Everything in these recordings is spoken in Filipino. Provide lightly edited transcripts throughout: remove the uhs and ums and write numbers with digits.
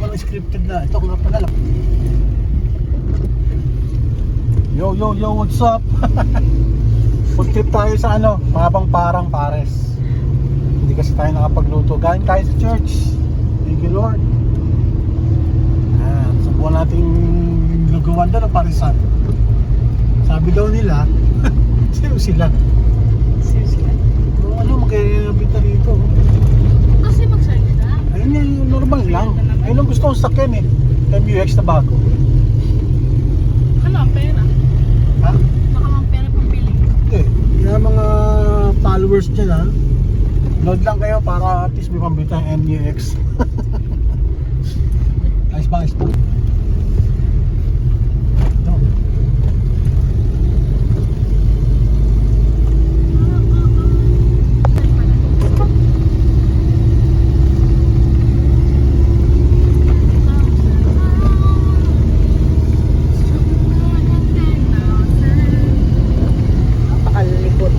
mga scripted na. Ito nga pala lang. Yo, what's up? Food trip tayo sa ano, Mabang Parang, Pares. Hindi kasi tayo nakapagluto. Galing tayo sa church. Thank you, Lord. Subukan natin lugawan doon ng parisan. Sabi daw nila, sino sila? Ano, magkakabita dito. Kasi magsalita. Ayun yung normal lang. Ayun ang gusto kong sakyan eh. MUX na bago. Ano ang pera? Ha? Baka mang pera pambili. Hindi. Yung mga followers dyan ha. Load lang kayo para at least may pambita yung MUX. Ayos ba? Ito. Napakalikot.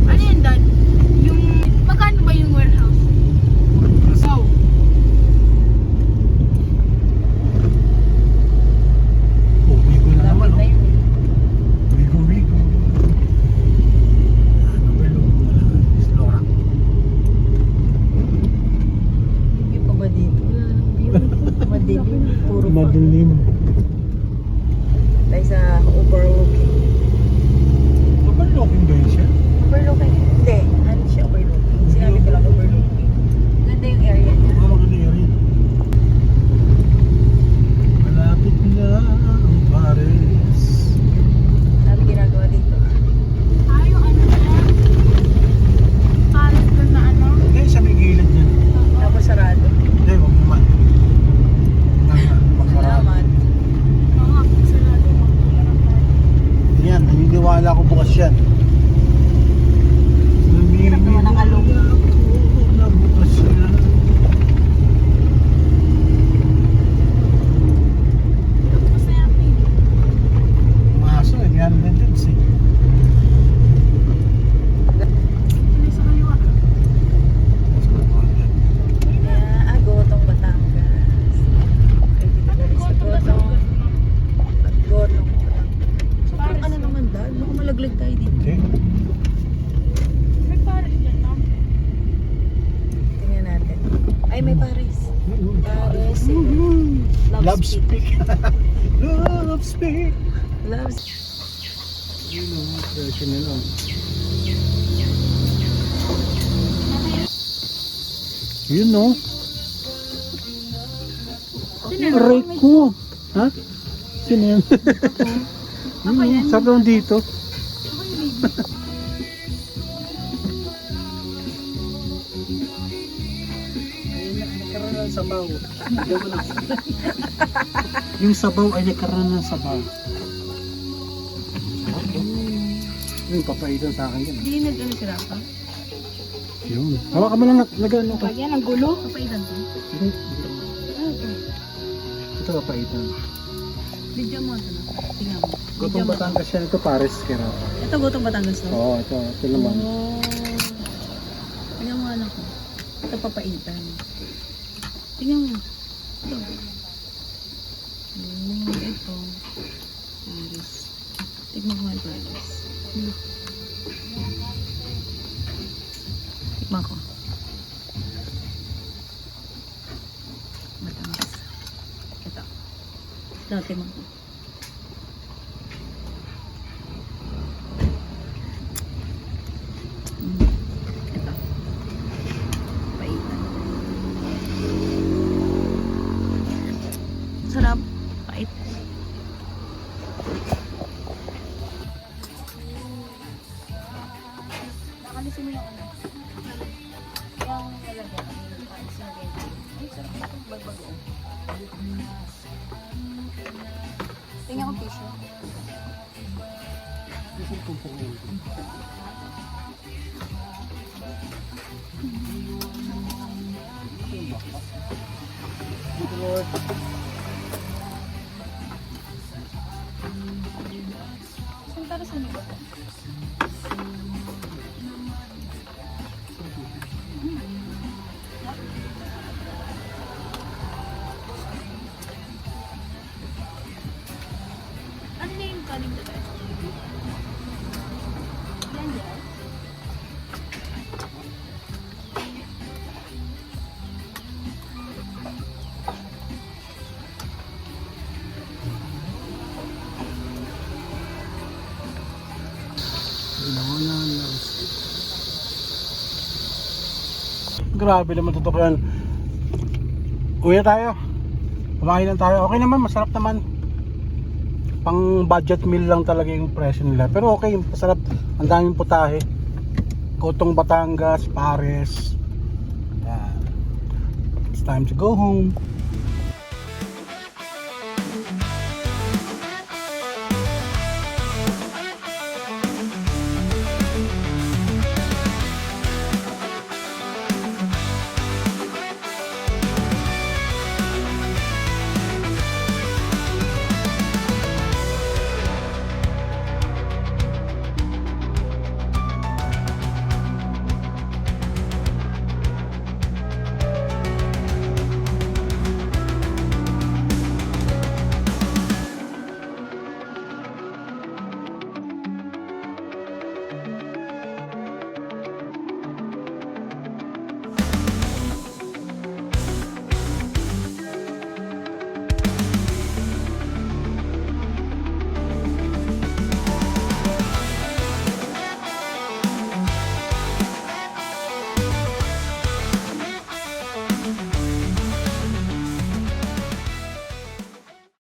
Ano yan, Dad? Yung... Magkano ba yung warehouse? So, Oh, bigo na naman Lapit na oh. yun. Bigo. Overload mo na. Slora. Hindi pa ba dito? wala nang view. Madilim. Puro pa. Madilim. Tayo sa overlooking. Overlooking ba yun siya? Overlooking? Hindi. Ano siya overlooking? Sinabi ko lang overlooking. Ganda yung area niya. Maganda rin. Malapit na ang Pares. Sabi ginagawa dito. Yung ano na. Paris doon na ano. Hindi, sa may gilid yan. Tapos sarado. Hindi, huwag naman. Salamat. Mga sarado. Magpula ng Paris. Yan, naniniwala ko bukas yan. Hirap naman ang alog. Na bukas yan. Masaya ako eh. Maso, hindi yan tendency. Tuloy sa kaliwa. Kaya, Gotong Batangas. Pwede ka Ano rin sa ko ito ba sa Gotong. ugat mo? Gotong Batangas. Sobrang Paris. ano naman dahil. Baka malaglag tayo dito. Okay. May Paris dyan, no? Tingnan natin. Ay, may Paris. Paris. Love speak. Love speak. Love. Yun o, presyo na lang. Yun o. Aray ko. Ha? Sino yan? Ako yan. Sabi lang dito. Ako yung baby. Ayun na, nagkaroon ng sabaw. Yung sabaw ay nagkaroon ng sabaw. Yung papaitan sa akin yan. Hindi nag-ano sila pa? Yun. Hawakan mo lang nag-ano ka. Pag yan, ang gulo. Kapaitan to. Hindi. Ano to? Ito papaitan. Video mo ito na. Tingnan mo. Gotong Batangas yan. Ito Pares kaya. Ito Gotong Batangas to? Oo, ito naman. Oh. Tingnan mo anak ko. Ito papaitan. Tingnan mo. Ito. Ito. Paris. Tingnan mo yung Paris. Tingnan ko. Batangas. Ito. Ito, tingnan ko. Ito. Paitan. Sarap. Pait. Nakalisin mo yung ano. Yung talaga. Nakalisin mo kayo. Ay, sarap na ito. Bagbago. Tingnan ko tissue. Lord. Para saan ba ito? Ano na yung kanin dito? Yan yan. Grabe naman totoo yan. Uwi na tayo. Kumain lang tayo. Okay naman, masarap naman. Pang budget meal lang talaga yung presyo nila. Pero okay, masarap. Ang daming putahe. Kotong Batangas, Pares. Yan. It's time to go home.